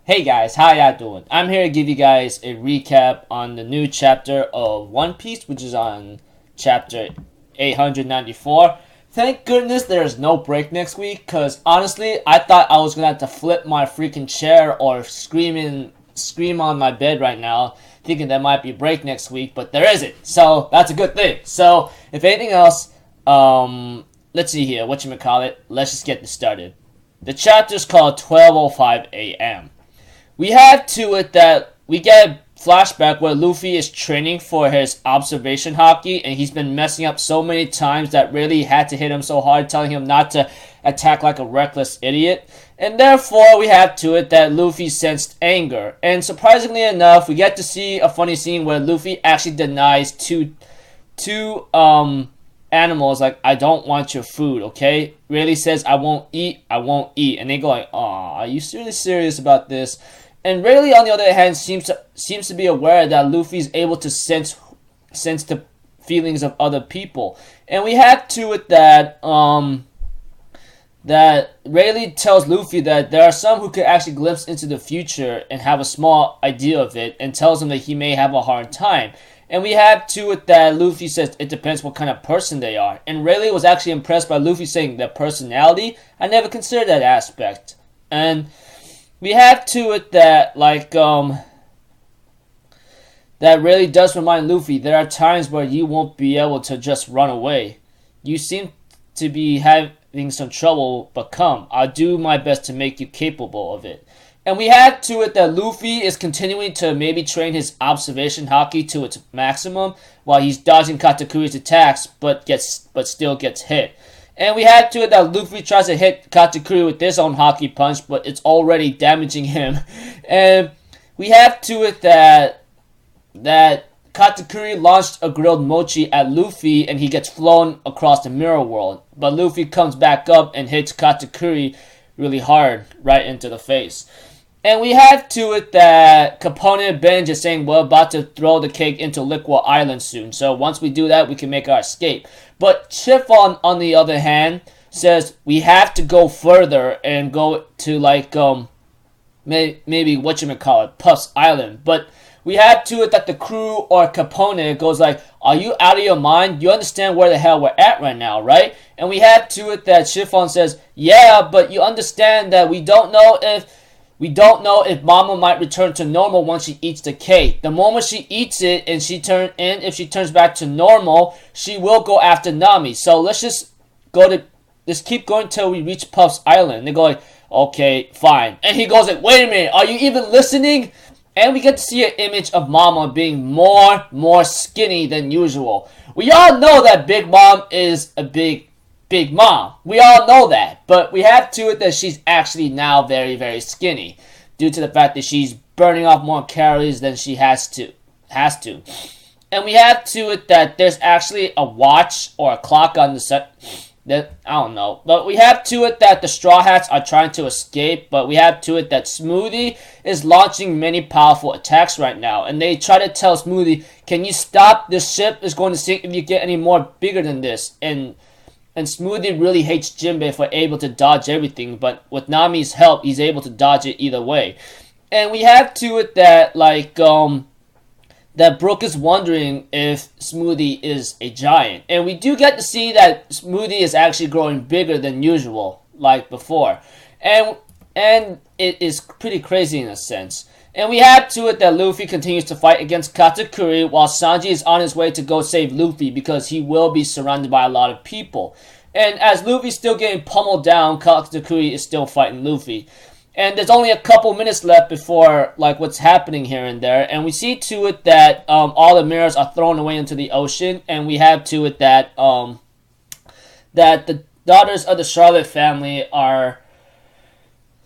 Hey guys, how y'all doing? I'm here to give you guys a recap on the new chapter of One Piece, which is on chapter 894. Thank goodness there's no break next week, because honestly, I thought I was going to have to flip my freaking chair or scream on my bed right now, thinking there might be a break next week, but there isn't. So, that's a good thing. So, if anything else, let's see here, whatchamacallit, let's just get this started. The chapter's called 12:05 a.m. We have to it that we get a flashback where Luffy is training for his observation hockey, and he's been messing up so many times that really had to hit him so hard, telling him not to attack like a reckless idiot. And therefore, we have to it that Luffy sensed anger. And surprisingly enough, we get to see a funny scene where Luffy actually denies two animals, like, I don't want your food, okay? Really says, I won't eat. And they go like, aw, are you really serious about this? And Rayleigh, on the other hand, seems to be aware that Luffy's able to sense the feelings of other people. And we have to it that Rayleigh tells Luffy that there are some who could actually glimpse into the future and have a small idea of it, and tells him that he may have a hard time. And we have to it that Luffy says it depends what kind of person they are. And Rayleigh was actually impressed by Luffy saying their personality. I never considered that aspect. And we have to it that, like, that really does remind Luffy there are times where you won't be able to just run away. You seem to be having some trouble, but come, I'll do my best to make you capable of it. And we have to it that Luffy is continuing to maybe train his observation hockey to its maximum while he's dodging Katakuri's attacks, but still gets hit. And we have to it that Luffy tries to hit Katakuri with his own hockey punch, but it's already damaging him. And we have to it that Katakuri launched a grilled mochi at Luffy, and he gets flown across the mirror world. But Luffy comes back up and hits Katakuri really hard right into the face. And we have to it that Capone and Benj is saying we're about to throw the cake into Liquid Island soon. So once we do that, we can make our escape. But Chiffon, on the other hand, says we have to go further and go to, like, maybe whatchamacallit, Puff's Island. But we have to it that the crew or Capone goes like, are you out of your mind? You understand where the hell we're at right now, right? And we have to it that Chiffon says, yeah, but you understand that we don't know if Mama might return to normal once she eats the cake. The moment she eats it and if she turns back to normal, she will go after Nami. So let's keep going till we reach Puff's Island. And they go like, okay, fine. And he goes like, wait a minute, are you even listening? And we get to see an image of Mama being more skinny than usual. We all know that Big Mom is a big mom. We all know that. But we have to it that she's actually now very, very skinny, due to the fact that she's burning off more calories than she has to. And we have to it that there's actually a watch or a clock on the set. That, I don't know. But we have to it that the Straw Hats are trying to escape. But we have to it that Smoothie is launching many powerful attacks right now. And they try to tell Smoothie, can you stop? This ship is going to sink if you get any more bigger than this. And Smoothie really hates Jinbei for able to dodge everything. But with Nami's help, he's able to dodge it either way. And we have to it that, like, that Brooke is wondering if Smoothie is a giant. And we do get to see that Smoothie is actually growing bigger than usual, like before. And it is pretty crazy in a sense. And we have to it that Luffy continues to fight against Katakuri while Sanji is on his way to go save Luffy because he will be surrounded by a lot of people. And as Luffy's still getting pummeled down, Katakuri is still fighting Luffy. And there's only a couple minutes left before, like, what's happening here and there. And we see to it that all the mirrors are thrown away into the ocean. And we have to it that that the daughters of the Charlotte family are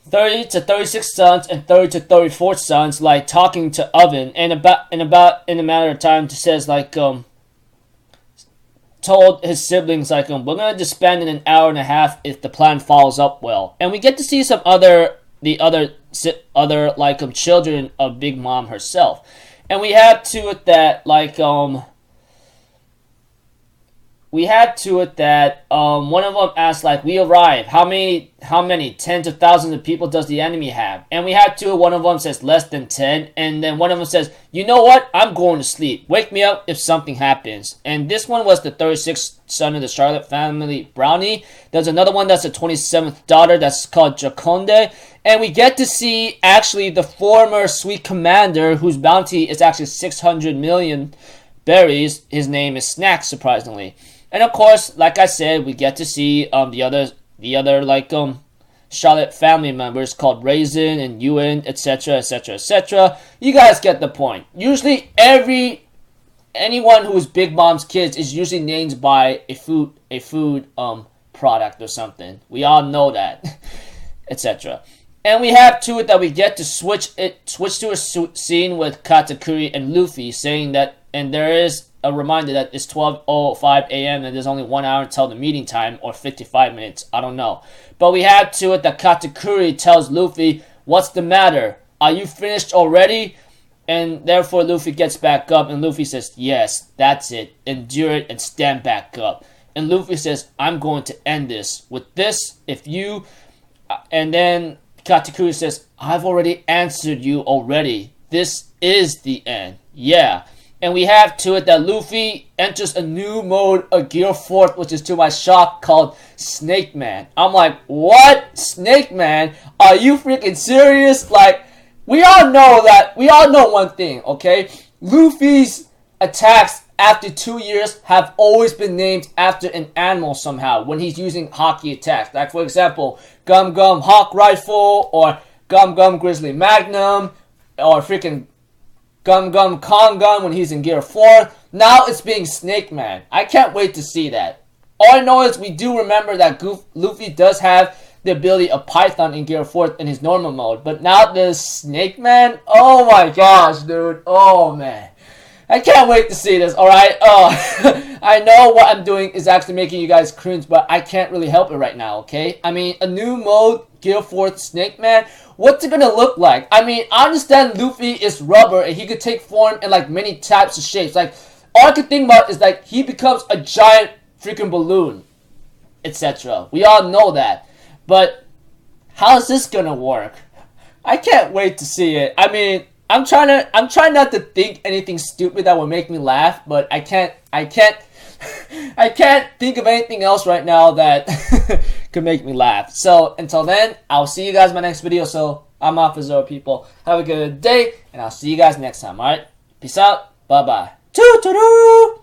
30 to 36 sons and 30 to 34 sons, like, talking to Oven. And in a matter of time, says, like, told his siblings, like, we're going to disband in an hour and a half if the plan follows up well. And we get to see some other children of Big Mom herself. And we have to it that, like, we had to it that one of them asked like, we arrive, how many tens of thousands of people does the enemy have? And we had to it, one of them says less than 10, and then one of them says, you know what, I'm going to sleep, wake me up if something happens. And this one was the 36th son of the Charlotte family, Brownie. There's another one that's the 27th daughter that's called Jaconde. And we get to see actually the former sweet commander whose bounty is actually 600 million berries. His name is Snack, surprisingly. And of course, like I said, we get to see the other like Charlotte family members called Raisin and Ewan, etc., etc., etc. You guys get the point. Usually, anyone who is Big Mom's kids is usually named by a food product or something. We all know that, etc. And we have to it that we get to switch to a scene with Katakuri and Luffy saying that, and there is a reminder that it's 12:05 a.m. and there's only 1 hour until the meeting time, or 55 minutes, I don't know. But we have to it that Katakuri tells Luffy, what's the matter? Are you finished already? And therefore Luffy gets back up and Luffy says, yes, that's it. Endure it and stand back up. And Luffy says, I'm going to end this with this. If you... And then Katakuri says, I've already answered you already. This is the end. Yeah. And we have to it that Luffy enters a new mode of Gear 4th, which is to my shock, called Snake Man. I'm like, what? Snake Man? Are you freaking serious? Like, we all know one thing, okay? Luffy's attacks after 2 years have always been named after an animal somehow when he's using hockey attacks. Like, for example, Gum Gum Hawk Rifle, or Gum Gum Grizzly Magnum, or freaking Gum Gum Kong Gun when he's in Gear 4. Now it's being Snake Man. I can't wait to see that. All I know is we do remember that Luffy does have the ability of Python in Gear 4 in his normal mode. But now there's Snake Man? Oh my gosh, dude. Oh man. I can't wait to see this, alright? I know what I'm doing is actually making you guys cringe, but I can't really help it right now, okay? I mean, a new mode, Gear 4 Snake Man, what's it gonna look like? I mean, I understand Luffy is rubber and he could take form in like many types of shapes. Like, all I can think about is like he becomes a giant freaking balloon, etc. We all know that. But how's this gonna work? I can't wait to see it. I mean, I'm trying not to think anything stupid that will make me laugh, but I can't think of anything else right now that could make me laugh. So until then, I'll see you guys in my next video. So I'm off for Zoro, people. Have a good day, and I'll see you guys next time. Alright? Peace out. Bye bye. Toodaloo!